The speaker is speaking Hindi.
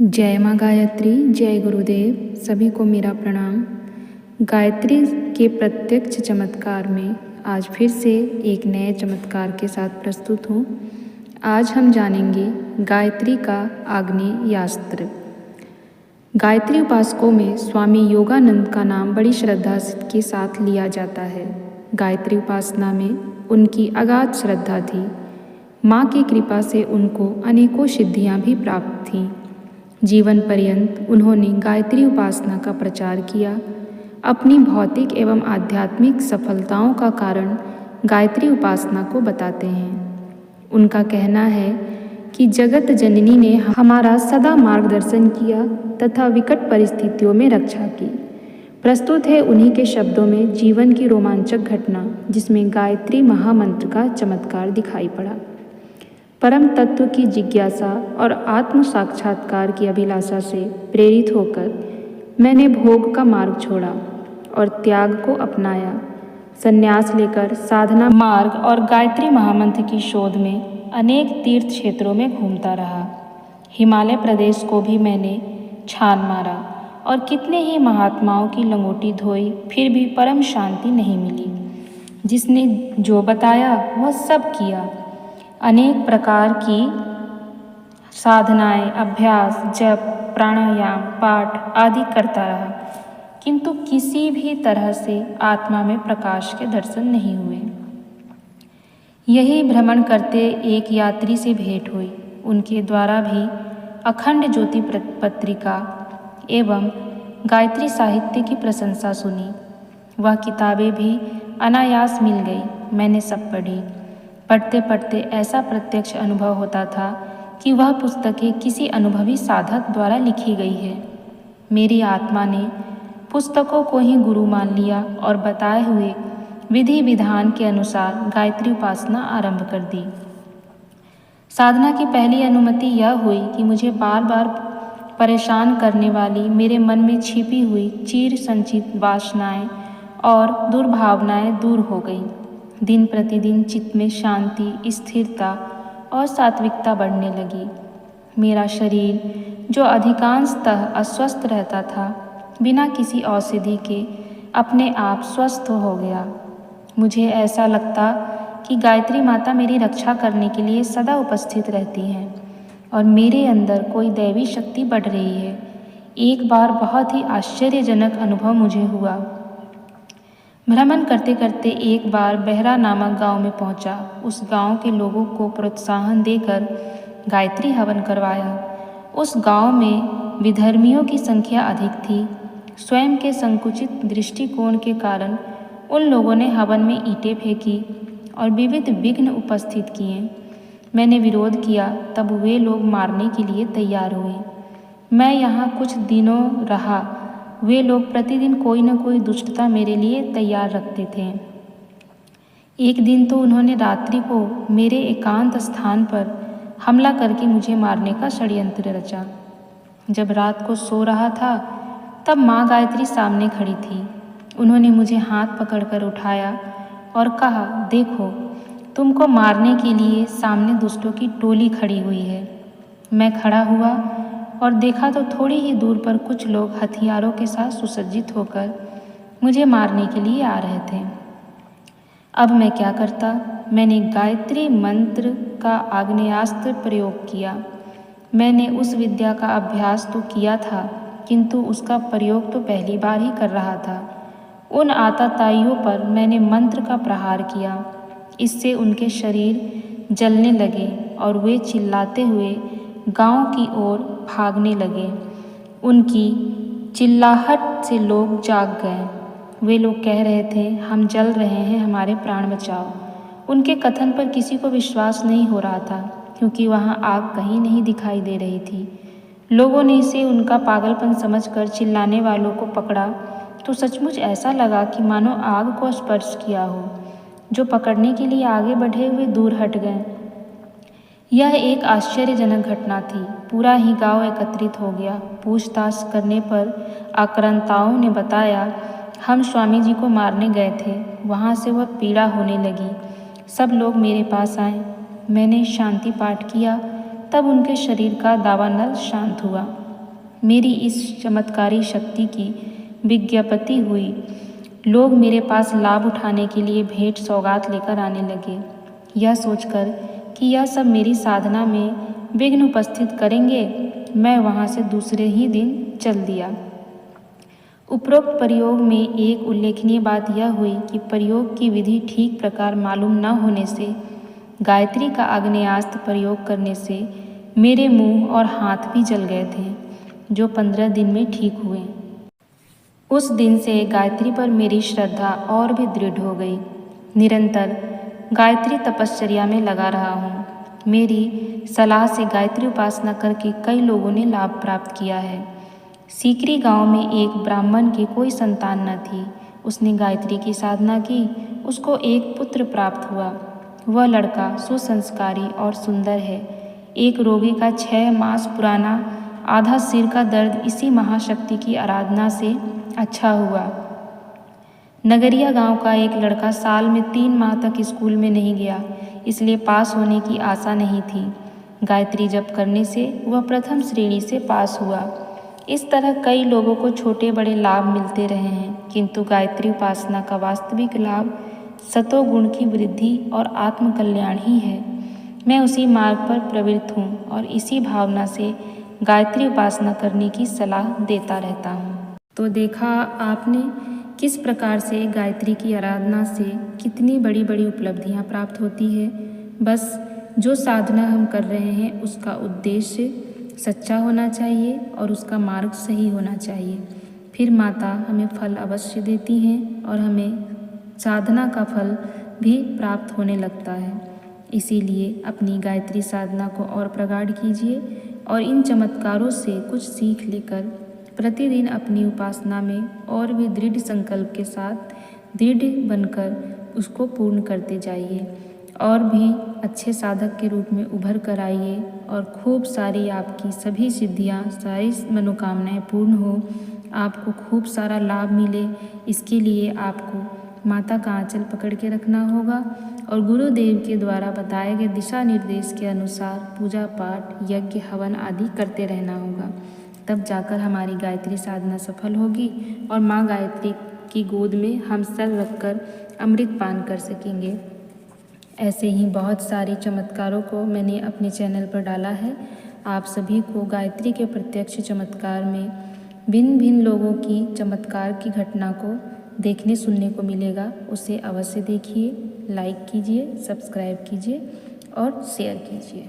जय माँ गायत्री, जय गुरुदेव। सभी को मेरा प्रणाम। गायत्री के प्रत्यक्ष चमत्कार में आज फिर से एक नए चमत्कार के साथ प्रस्तुत हूँ। आज हम जानेंगे गायत्री का आग्नेयास्त्र। गायत्री उपासकों में स्वामी योगानंद का नाम बड़ी श्रद्धा के साथ लिया जाता है। गायत्री उपासना में उनकी अगाध श्रद्धा थी। माँ की कृपा से उनको अनेकों सिद्धियाँ भी प्राप्त थीं। जीवन पर्यंत उन्होंने गायत्री उपासना का प्रचार किया। अपनी भौतिक एवं आध्यात्मिक सफलताओं का कारण गायत्री उपासना को बताते हैं। उनका कहना है कि जगत जननी ने हमारा सदा मार्गदर्शन किया तथा विकट परिस्थितियों में रक्षा की। प्रस्तुत है उन्हीं के शब्दों में जीवन की रोमांचक घटना, जिसमें गायत्री महामंत्र का चमत्कार दिखाई पड़ा। परम तत्व की जिज्ञासा और आत्म साक्षात्कार की अभिलाषा से प्रेरित होकर मैंने भोग का मार्ग छोड़ा और त्याग को अपनाया। संन्यास लेकर साधना मार्ग और गायत्री महामंत्र की शोध में अनेक तीर्थ क्षेत्रों में घूमता रहा। हिमालय प्रदेश को भी मैंने छान मारा और कितने ही महात्माओं की लंगोटी धोई, फिर भी परम शांति नहीं मिली। जिसने जो बताया वह सब किया। अनेक प्रकार की साधनाएं, अभ्यास, जप, प्राणायाम, पाठ आदि करता रहा, किंतु किसी भी तरह से आत्मा में प्रकाश के दर्शन नहीं हुए। यही भ्रमण करते एक यात्री से भेंट हुई। उनके द्वारा भी अखंड ज्योति पत्रिका एवं गायत्री साहित्य की प्रशंसा सुनी। वह किताबें भी अनायास मिल गई। मैंने सब पढ़ी। पढ़ते पढ़ते ऐसा प्रत्यक्ष अनुभव होता था कि वह पुस्तकें किसी अनुभवी साधक द्वारा लिखी गई है। मेरी आत्मा ने पुस्तकों को ही गुरु मान लिया और बताए हुए विधि विधान के अनुसार गायत्री उपासना आरंभ कर दी। साधना की पहली अनुमति यह हुई कि मुझे बार बार परेशान करने वाली मेरे मन में छिपी हुई चिर संचित वासनाएं और दुर्भावनाएं दूर हो गई। दिन प्रतिदिन चित्त में शांति, स्थिरता और सात्विकता बढ़ने लगी। मेरा शरीर जो अधिकांशतः अस्वस्थ रहता था, बिना किसी औषधि के अपने आप स्वस्थ हो गया। मुझे ऐसा लगता कि गायत्री माता मेरी रक्षा करने के लिए सदा उपस्थित रहती हैं और मेरे अंदर कोई दैवी शक्ति बढ़ रही है। एक बार बहुत ही आश्चर्यजनक अनुभव मुझे हुआ। भ्रमण करते करते एक बार बहरा नामक गांव में पहुंचा। उस गांव के लोगों को प्रोत्साहन देकर गायत्री हवन करवाया। उस गांव में विधर्मियों की संख्या अधिक थी। स्वयं के संकुचित दृष्टिकोण के कारण उन लोगों ने हवन में ईंटें फेंकी और विविध विघ्न उपस्थित किए। मैंने विरोध किया, तब वे लोग मारने के लिए तैयार हुए। मैं यहाँ कुछ दिनों रहा। वे लोग प्रतिदिन कोई न कोई दुष्टता मेरे लिए तैयार रखते थे। एक दिन तो उन्होंने रात्रि को मेरे एकांत स्थान पर हमला करके मुझे मारने का षड्यंत्र रचा। जब रात को सो रहा था, तब माँ गायत्री सामने खड़ी थी। उन्होंने मुझे हाथ पकड़कर उठाया और कहा, देखो, तुमको मारने के लिए सामने दुष्टों की टोली खड़ी हुई है। मैं खड़ा हुआ और देखा तो थोड़ी ही दूर पर कुछ लोग हथियारों के साथ सुसज्जित होकर मुझे मारने के लिए आ रहे थे। अब मैं क्या करता? मैंने गायत्री मंत्र का आग्नेयास्त्र प्रयोग किया। मैंने उस विद्या का अभ्यास तो किया था, किंतु उसका प्रयोग तो पहली बार ही कर रहा था। उन आतताइयों पर मैंने मंत्र का प्रहार किया। इससे उनके शरीर जलने लगे और वे चिल्लाते हुए गांव की ओर भागने लगे। उनकी चिल्लाहट से लोग जाग गए। वे लोग कह रहे थे, हम जल रहे हैं, हमारे प्राण बचाओ। उनके कथन पर किसी को विश्वास नहीं हो रहा था, क्योंकि वहां आग कहीं नहीं दिखाई दे रही थी। लोगों ने इसे उनका पागलपन समझकर चिल्लाने वालों को पकड़ा तो सचमुच ऐसा लगा कि मानो आग को स्पर्श किया हो। जो पकड़ने के लिए आगे बढ़े हुए दूर हट गए। यह एक आश्चर्यजनक घटना थी। पूरा ही गांव एकत्रित हो गया। पूछताछ करने पर आक्रांताओं ने बताया, हम स्वामी जी को मारने गए थे। वहाँ से वह पीड़ा होने लगी। सब लोग मेरे पास आए। मैंने शांति पाठ किया, तब उनके शरीर का दावानल शांत हुआ। मेरी इस चमत्कारी शक्ति की विज्ञप्ति हुई। लोग मेरे पास लाभ उठाने के लिए भेंट सौगात लेकर आने लगे। यह सोचकर कि यह सब मेरी साधना में विघ्न उपस्थित करेंगे, मैं वहाँ से दूसरे ही दिन चल दिया। उपरोक्त प्रयोग में एक उल्लेखनीय बात यह हुई कि प्रयोग की विधि ठीक प्रकार मालूम न होने से गायत्री का आग्नेयास्त्र प्रयोग करने से मेरे मुंह और हाथ भी जल गए थे, जो 15 दिन में ठीक हुए। उस दिन से गायत्री पर मेरी श्रद्धा और भी दृढ़ हो गई। निरंतर गायत्री तपश्चर्या में लगा रहा हूँ। मेरी सलाह से गायत्री उपासना करके कई लोगों ने लाभ प्राप्त किया है। सीकरी गांव में एक ब्राह्मण की कोई संतान न थी। उसने गायत्री की साधना की, उसको एक पुत्र प्राप्त हुआ। वह लड़का सुसंस्कारी और सुंदर है। एक रोगी का 6 मास पुराना आधा सिर का दर्द इसी महाशक्ति की आराधना से अच्छा हुआ। नगरिया गांव का एक लड़का साल में 3 माह तक स्कूल में नहीं गया, इसलिए पास होने की आशा नहीं थी। गायत्री जप करने से वह प्रथम श्रेणी से पास हुआ। इस तरह कई लोगों को छोटे बड़े लाभ मिलते रहे हैं, किंतु गायत्री उपासना का वास्तविक लाभ सतोगुण की वृद्धि और आत्मकल्याण ही है। मैं उसी मार्ग पर प्रवृत्त हूँ और इसी भावना से गायत्री उपासना करने की सलाह देता रहता हूँ। तो देखा आपने किस प्रकार से गायत्री की आराधना से कितनी बड़ी बड़ी उपलब्धियाँ प्राप्त होती है। बस जो साधना हम कर रहे हैं उसका उद्देश्य सच्चा होना चाहिए और उसका मार्ग सही होना चाहिए। फिर माता हमें फल अवश्य देती हैं और हमें साधना का फल भी प्राप्त होने लगता है। इसीलिए अपनी गायत्री साधना को और प्रगाढ़ कीजिए और इन चमत्कारों से कुछ सीख लेकर प्रतिदिन अपनी उपासना में और भी दृढ़ संकल्प के साथ दृढ़ बनकर उसको पूर्ण करते जाइए और भी अच्छे साधक के रूप में उभर कर आइए और खूब सारी आपकी सभी सिद्धियां, सारी मनोकामनाएं पूर्ण हो, आपको खूब सारा लाभ मिले। इसके लिए आपको माता का आंचल पकड़ के रखना होगा और गुरुदेव के द्वारा बताए गए दिशा निर्देश के अनुसार पूजा पाठ, यज्ञ, हवन आदि करते रहना होगा। तब जाकर हमारी गायत्री साधना सफल होगी और माँ गायत्री की गोद में हम सर रखकर अमृत पान कर सकेंगे। ऐसे ही बहुत सारे चमत्कारों को मैंने अपने चैनल पर डाला है। आप सभी को गायत्री के प्रत्यक्ष चमत्कार में भिन्न भिन्न लोगों की चमत्कार की घटना को देखने सुनने को मिलेगा। उसे अवश्य देखिए, लाइक कीजिए, सब्सक्राइब कीजिए और शेयर कीजिए।